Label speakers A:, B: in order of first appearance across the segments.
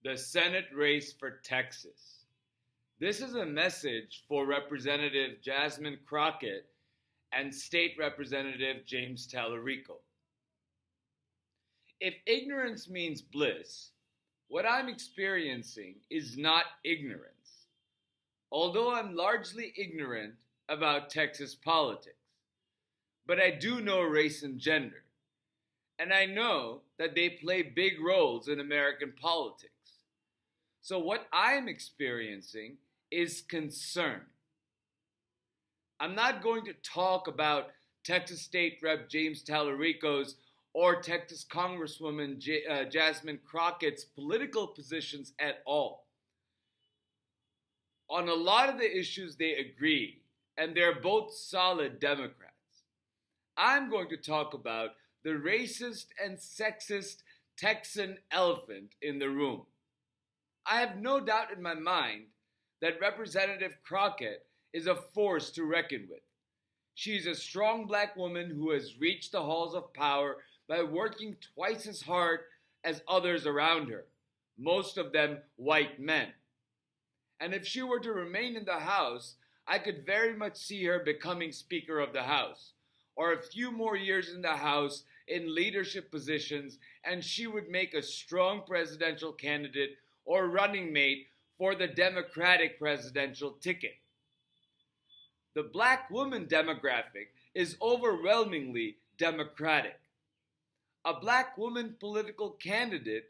A: The Senate race for Texas. This is a message for Representative Jasmine Crockett and State Representative James Talarico. If ignorance means bliss, what I'm experiencing is not ignorance, although I'm largely ignorant about Texas politics. But I do know race and gender, and I know that they play big roles in American politics. So what I'm experiencing is concern. I'm not going to talk about Texas State Rep James Talarico's or Texas Congresswoman Jasmine Crockett's political positions at all. On a lot of the issues they agree, and they're both solid Democrats. I'm going to talk about the racist and sexist Texan elephant in the room. I have no doubt in my mind that Representative Crockett is a force to reckon with. She's a strong black woman who has reached the halls of power by working twice as hard as others around her, most of them white men. And if she were to remain in the House, I could very much see her becoming Speaker of the House, or a few more years in the House in leadership positions, and she would make a strong presidential candidate or running mate for the Democratic presidential ticket. The black woman demographic is overwhelmingly Democratic. A black woman political candidate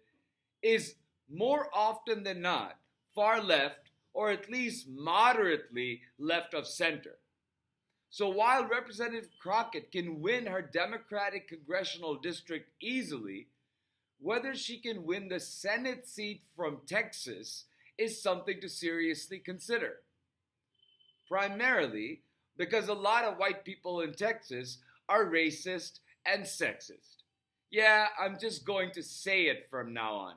A: is more often than not far left, or at least moderately left of center. So while Representative Crockett can win her Democratic congressional district easily, whether she can win the Senate seat from Texas is something to seriously consider. Primarily because a lot of white people in Texas are racist and sexist. Yeah, I'm just going to say it from now on.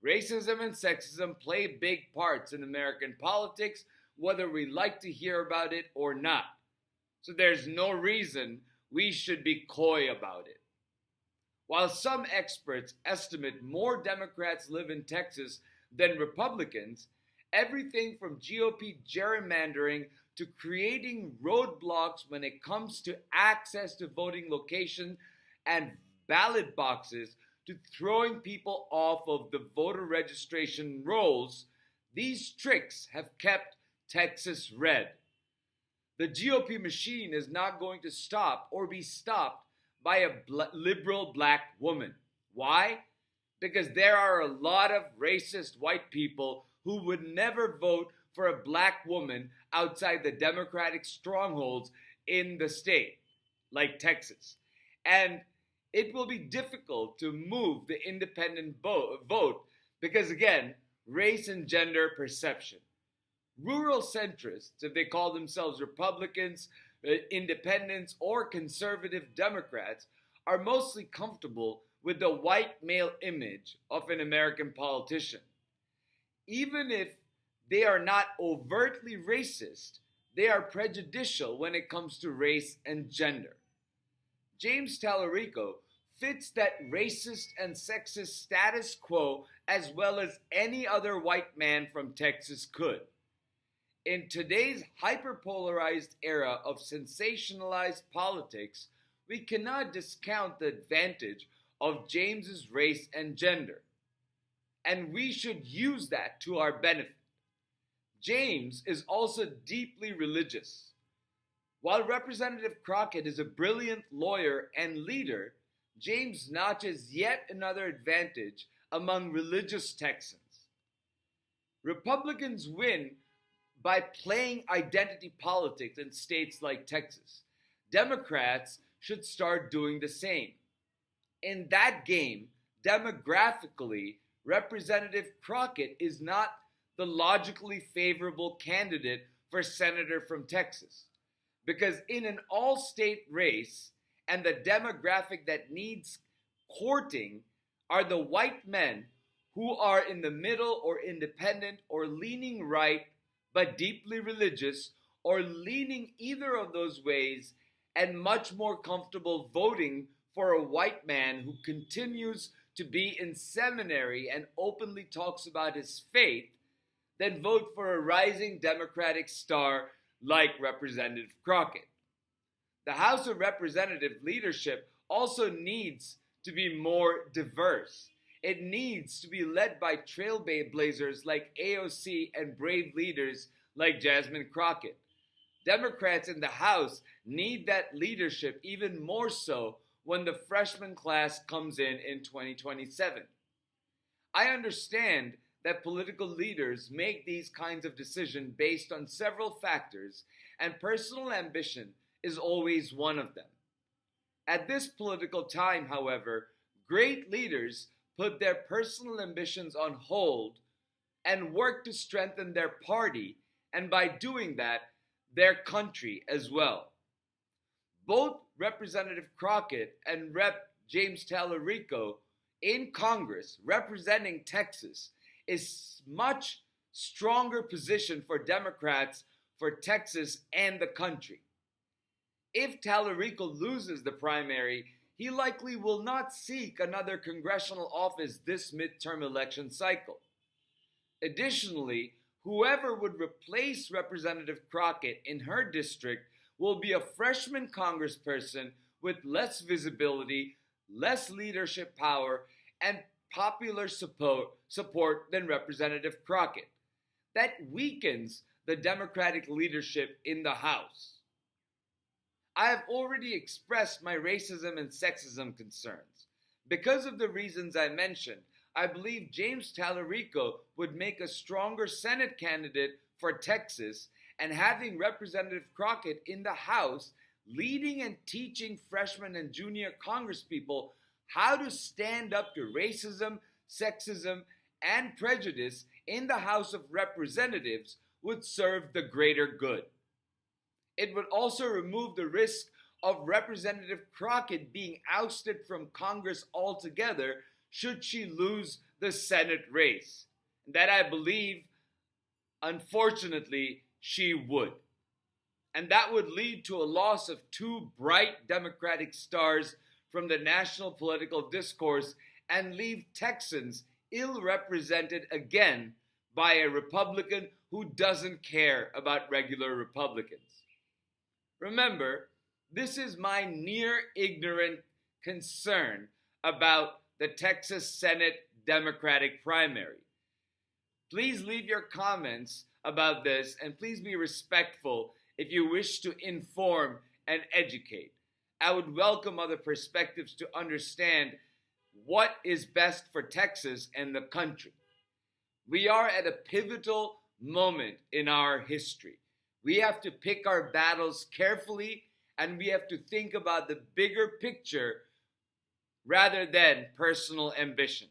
A: Racism and sexism play big parts in American politics, whether we like to hear about it or not. So there's no reason we should be coy about it. While some experts estimate more Democrats live in Texas than Republicans, everything from GOP gerrymandering to creating roadblocks when it comes to access to voting location and ballot boxes to throwing people off of the voter registration rolls, these tricks have kept Texas red. The GOP machine is not going to stop or be stopped by a liberal black woman. Why? Because there are a lot of racist white people who would never vote for a black woman outside the Democratic strongholds in the state, like Texas. And it will be difficult to move the independent vote because, again, race and gender perception. Rural centrists, if they call themselves Republicans, independents, or conservative Democrats, are mostly comfortable with the white male image of an American politician. Even if they are not overtly racist, they are prejudicial when it comes to race and gender. James Talarico fits that racist and sexist status quo as well as any other white man from Texas could. In today's hyperpolarized era of sensationalized politics, we cannot discount the advantage of James's race and gender. And we should use that to our benefit. James is also deeply religious. While Representative Crockett is a brilliant lawyer and leader, James notches yet another advantage among religious Texans. Republicans win by playing identity politics in states like Texas. Democrats should start doing the same. In that game, demographically, Representative Crockett is not the logically favorable candidate for senator from Texas. Because in an all-state race, and the demographic that needs courting are the white men who are in the middle or independent or leaning right but deeply religious, or leaning either of those ways and much more comfortable voting for a white man who continues to be in seminary and openly talks about his faith than vote for a rising Democratic star like Representative Crockett. The House of Representative leadership also needs to be more diverse. It needs to be led by trailblazers like AOC and brave leaders like Jasmine Crockett. Democrats in the House need that leadership even more so when the freshman class comes in 2027. I understand that political leaders make these kinds of decisions based on several factors, and personal ambition is always one of them. At this political time, however, great leaders put their personal ambitions on hold and work to strengthen their party, and by doing that, their country as well. Both Representative Crockett and Rep. James Talarico in Congress representing Texas is much stronger position for Democrats for Texas and the country. If Talarico loses the primary, he likely will not seek another congressional office this midterm election cycle. Additionally, whoever would replace Representative Crockett in her district will be a freshman congressperson with less visibility, less leadership power, and popular support than Representative Crockett. That weakens the Democratic leadership in the House. I have already expressed my racism and sexism concerns. Because of the reasons I mentioned, I believe James Talarico would make a stronger Senate candidate for Texas, and having Representative Crockett in the House leading and teaching freshmen and junior congresspeople how to stand up to racism, sexism, and prejudice in the House of Representatives would serve the greater good. It would also remove the risk of Representative Crockett being ousted from Congress altogether should she lose the Senate race. That I believe, unfortunately, she would. And that would lead to a loss of two bright Democratic stars from the national political discourse and leave Texans ill-represented again by a Republican who doesn't care about regular Republicans. Remember, this is my near-ignorant concern about the Texas Senate Democratic primary. Please leave your comments about this, and please be respectful if you wish to inform and educate. I would welcome other perspectives to understand what is best for Texas and the country. We are at a pivotal moment in our history. We have to pick our battles carefully, and we have to think about the bigger picture rather than personal ambition.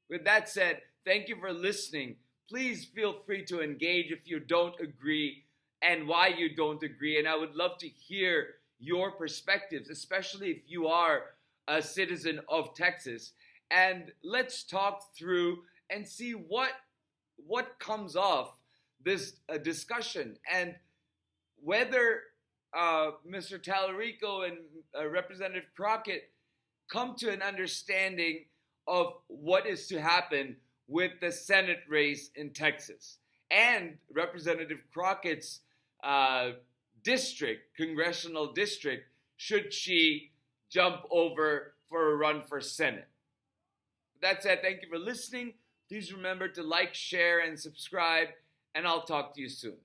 A: With that said, thank you for listening. Please feel free to engage if you don't agree and why you don't agree. And I would love to hear your perspectives, especially if you are a citizen of Texas. And let's talk through and see what comes off this discussion, and whether Mr. Talarico and Representative Crockett come to an understanding of what is to happen with the Senate race in Texas and Representative Crockett's congressional district, should she jump over for a run for Senate. That said, thank you for listening. Please remember to like, share, and subscribe, and I'll talk to you soon.